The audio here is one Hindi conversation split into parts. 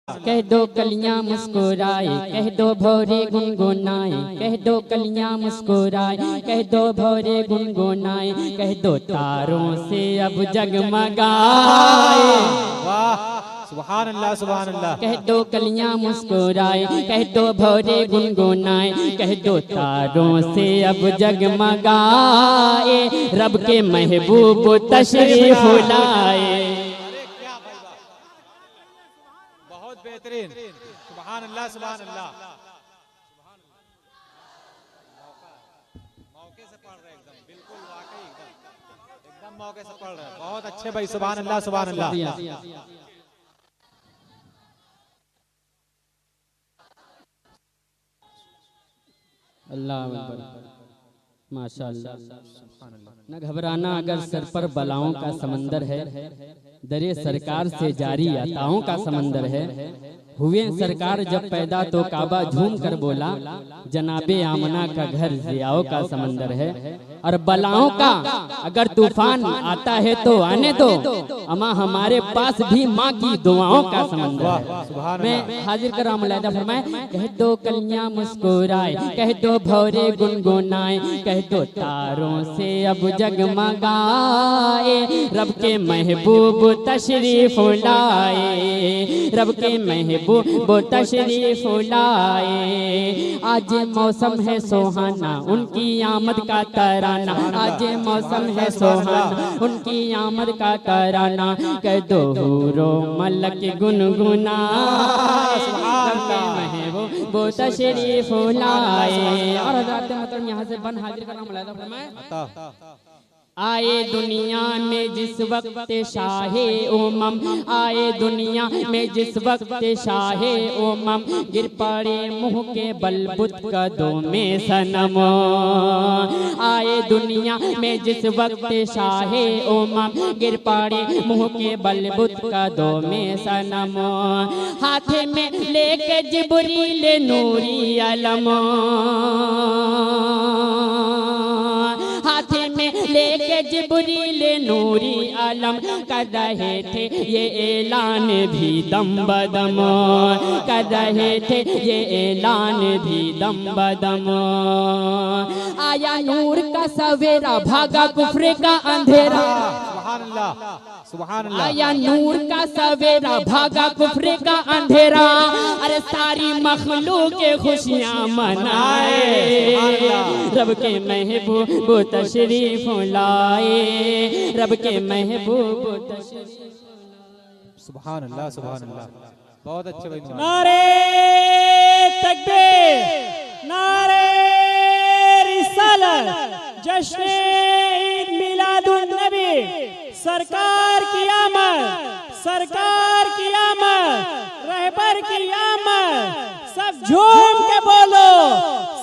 कह दो कलियां मुस्कुराए, कह दो भौरे गुनगुनाए, कह दो कलियां मुस्कुराए, कह दो भौरे गुनगुनाए, कह दो तारों से अब जगमगाए। वाह, सुभान अल्लाह सुभान अल्लाह। कह दो कलियां मुस्कुराए, कह दो भौरे गुनगुनाए, कह दो तारों से अब जगमगाए, रब के महबूब तशरीफ लाए। बहुत बेहतरीन, सुभान अल्लाह सुभान अल्लाह। मौके से पढ़ रहे एकदम, बिल्कुल वाकई एकदम मौके से पढ़ रहे। बहुत अच्छे भाई, सुभान अल्लाह सुभान अल्लाह। अल्लाह अकबर, माशाअल्लाह। न घबराना अगर सर पर बलाओं का समंदर है, दरे सरकार से जारी अताओं का समंदर है। हुए सरकार जब पैदा तो काबा झूम कर बोला, जनाबे आमना का घर जियाओं का समंदर है। और बलाओं का अगर तूफान आता है तो आने दो, अमा हमारे पास भी माँ की दुआओं का समंदर है। मैं हाजिर कर रहा हूँ मुलाहिदा फरमाए, कह दो कलियां मुस्कुराए, कह दो भौरे गुनगुनाए, कह दो तारों से अब जगमगाए, रब के महबूब तशरीफ लाए, रब के महबूब तशरीफ लाए। आज मौसम है सुहाना, उनकी आमद का तराना, आज मौसम है सुहाना, उनकी आमद का तराना, कह दो हूरो मलक गुनगुना, वो तशरीफ लाए। और मतलब यहाँ से बन हाजिर करना मुलाहिदा फरमाए। आए दुनिया में जिस वक्त शाहे उमम, आए दुनिया में जिस वक्त शाहे उमम, गिर पड़े मुँह के बलबुत कदों में सनम। आए दुनिया में जिस वक्त शाहे उमम, गिर पड़े मुँह के बलबुत कदों में सनम। हाथ में लेके जिब्रील नूरी अलम, हाथ में लेके जिब्रील नूरी आलम, कर रहे थे ये ऐलान भी दम बदम, कर रहे थे ये ऐलान भी दम बदम। आया नूर का सवेरा, भागा कुफ्र का अंधेरा, सुभान अल्लाह सुभान अल्लाह। आया नूर का सवेरा, भागा कुफ्र का अंधेरा, अरे सारी मखलूक के खुशियाँ मनाए, रब के महबूब तशरीफ लाए, रब के महबूब तशरीफ। सुभान अल्लाह सुभान अल्लाह। बहुत अच्छे भाई। नारे तकबीर, नारे रिसालत, जश्न ईद मिलादुन नबी, सरकार की आमद, सरकार की आमद, रहबर की आमद, सब झूम के बोलो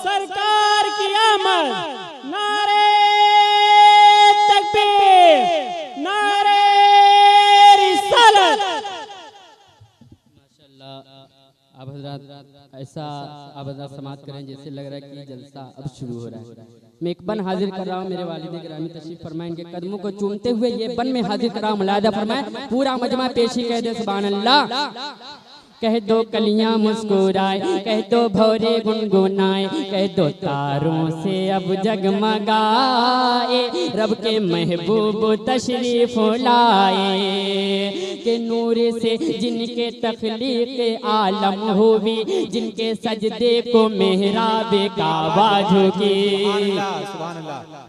सरकार की आमद। नारे तकबीर, नारे रिसालत। माशाअल्लाह। आप हजरात ऐसा आप हजरात समाप्त करें जैसे लग रहा है कि जलसा अब शुरू हो रहा है। मैं एक बन हाजिर कर रहा हूँ, मेरे वालिद गिरामी तशरीफ फरमाए, इनके कदमों को चूमते हुए ये बन में हाजिर कर रहा हूँ, मुलाहिदा फरमाए। पूरा मजमा पेशी कह दे सुभान अल्लाह। कह दो कलियां मुस्कुराए, कह दो भौरे गुनगुनाए, कह दो तारों से अब जगमगाए, रब के महबूब तशरीफ लाए, के नूर से जिनके तख्लीक आलम हुई, जिनके सजदे को मेहराब काबा झुकी,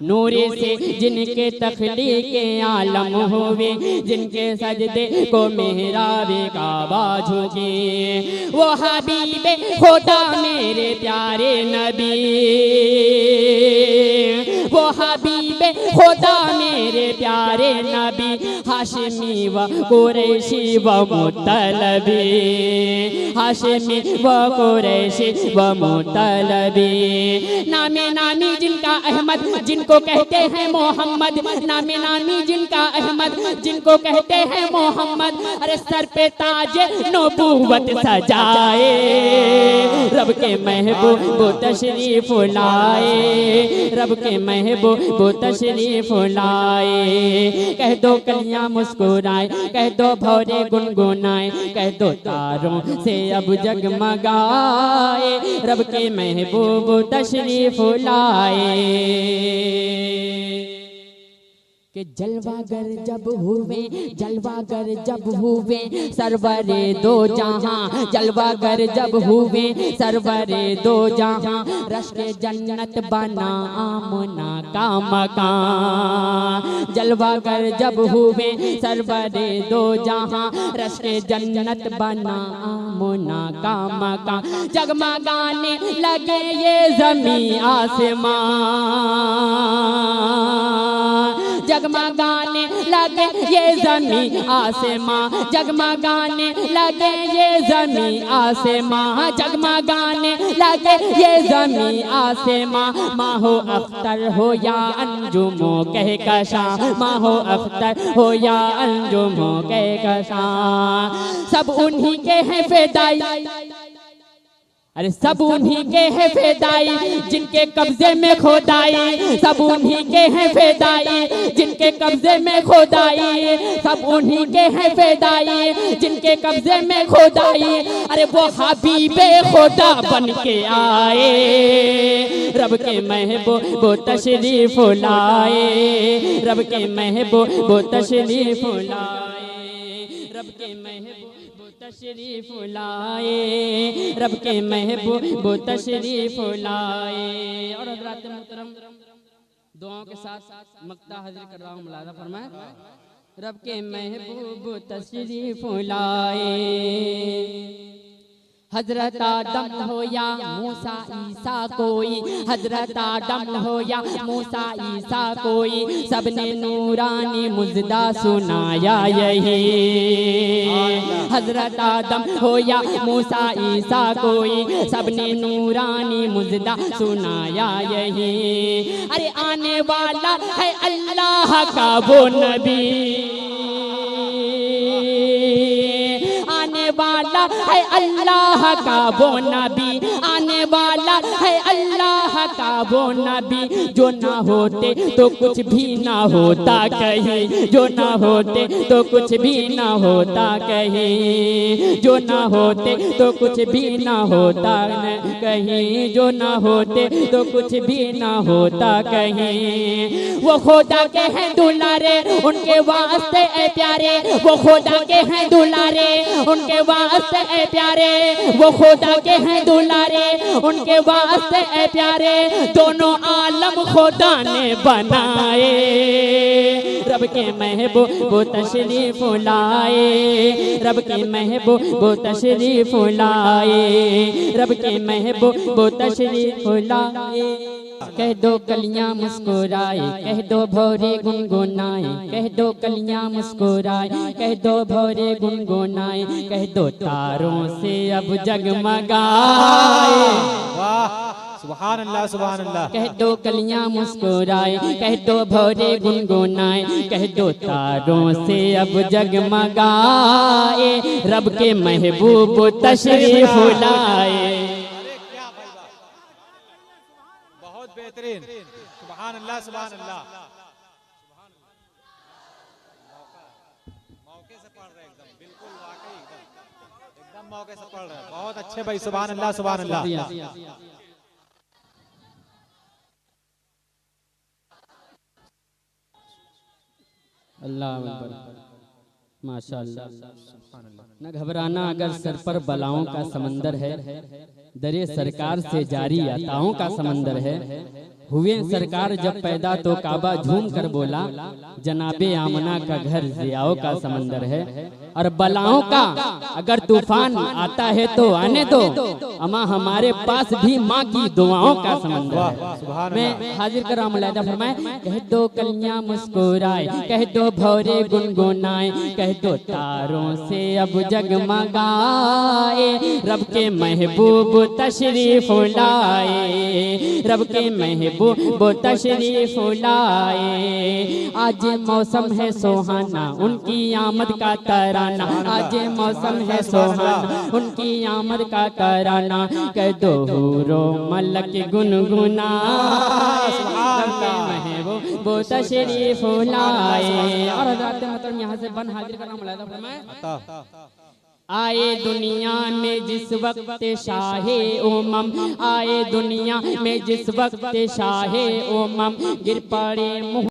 नूर से जिनके तख्लीक आलम हुई, जिनके सजदे को मेहराब काबा झुकी, वो हबीबे खुदा मेरे प्यारे नबी, वो हबीबे खुदा मेरे प्यारे नबी, हाशमी व कुरैशी व मुतलबी, हाशमी व कुरैशी व मुतलबी। नामे नामी जिनका अहमद, जिनको कहते हैं मोहम्मद, नामे नामी जिनका अहमद, जिनको कहते हैं मोहम्मद, अरे सर पे ताज नबूवत सजाए, रब के महबूब तशरीफ लाए, रब के महबूब महबूब तशरीफ लाए। कह दो कलियां मुस्कुराए, कह दो भौरे गुनगुनाए, कह दो तारों से अब जगमगाए, रब के महबूब तशरीफ लाए। कि जलवागर जब हुए, जलवागर जब हुए सरवरे दो जहां, जलवागर जब हुए सरवरे दो जहां, रश के जन्नत बना आमना का मकान। जलवागर जब हुए सरवरे दो जहां, रश के जन्नत बना आमना का मकान। जगमगाने लगे ये ज़मीं आसमान, जगमगाने लगे ये ज़मीं आसमां, जगमगाने लगे ये ज़मीं आसमां, जगमगाने लगे ये ज़मीं आसमां। माहो अख्तर हो या अंजुमो कहकशां, माहो अख्तर हो या अंजुमो कहकशां, सब उन्हीं के हैं फिदाई, अरे सब उन्हीं के हैं फिदाई जिनके कब्जे में खोदाई, सब उन्हीं के हैं फिदाई जिनके कब्जे में खोदाई, सब उन्हीं के हैं फिदाई जिनके कब्जे में खोदाई। अरे वो हबीबे खुदा बन के आए, रब के महबूब तशरीफ लाए, रब के महबूब तशरीफ लाए, रब के महबूब तशरीफ लाए, रब के महबूब तशरीफ लाए। और हज़रात मोहतरम दुआओं के साथ मक्ता हाजिर कर रहा हूँ, मुलाज़ा फरमाए। रब के महबूब तशरीफ लाए, हजरत आदम हो या मूसा ईसा कोई, हजरत आदम हो या मूसा ईसा कोई, सबने नूरानी मुजदा सुनाया यही। हजरत आदम हो या मूसा ईसा कोई, सबने नूरानी मुजदा सुनाया यही। अरे आने वाला है अल्लाह का वो नबी, आने वाला है अल्लाह का वो नबी, आने वाला है अल्लाह का वो नबी। जो ना होते तो कुछ भी ना होता कहीं, जो ना होते तो कुछ भी ना होता कहीं, जो ना होते तो कुछ भी ना होता कहीं, जो ना होते तो कुछ भी ना होता कहीं। वो खुदा के हैं दुलारे उनके वास्ते ए प्यारे, वो खुदा के हैं दुलारे उनके वास्ते ए प्यारे, वो खुदा के हैं दुलारे उनके वास्ते ए प्यारे। दोनों आलम खुदा ने बनाए, रब के महबूब तशरीफ लाए, रब के महबूब तशरीफ लाए, रब के महबूब तशरीफ लाए। कह दो कलियां मुस्कुराए, कह दो भौरे गुनगुनाए, कह दो कलियां मुस्कुराए, कह दो भौरे गुनगुनाए, कह दो तारों से अब जगमगाए। वाह सुभान अल्लाह सुभान अल्लाह। कह दो कलियां मुस्कुराए, कह दो भौरे गुनगुनाए, कह दो तारों से अब जगमगाए, रब के महबूब तशरीफ लाए। बेहतरीन, सुभान अल्लाह सुभान अल्लाह। मौके से पढ़ रहे एकदम, बिल्कुल वाकई एकदम मौके से पढ़ रहे, बहुत अच्छे भाई, सुभान अल्लाह सुभान अल्लाह। अल्लाह माशाअल्लाह। न घबराना अगर सर पर बलाओं का समंदर है, दरे सरकार से जारी अताओं का समंदर है। हुए सरकार जब पैदा तो काबा झूम कर बोला, जनाबे आमना का घर जियाओं का समंदर है। और बलाओं का अगर तूफान आता है तो आने दो, अमा हमारे पास भी माँ की दुआओं का समंदर है। मैं हाजिर कर रहा हूँ, मुलाहिदा फरमाए। कह दो कलियां मुस्कुराए, कह दो भौरे गुनगुनाए, कह दो तारों से अब जगमगाए, रब के महबूब तशरीफ लाए, रब के महबूब तशरीफ लाए। आज मौसम है सुहाना उनकी आमद का तराना, आज मौसम है सुहाना उनकी आमद का तराना। कह दो हूरो मलक गुनगुना, रब के महबूब तशरीफ लाए। और हज़रात मतलब यहाँ से बन हाजिर करना मुलायदा फरमाए। आए दुनिया में जिस वक्त शाहे उमम, आए दुनिया में जिस वक्त शाहे उमम, गिर पड़े मुँह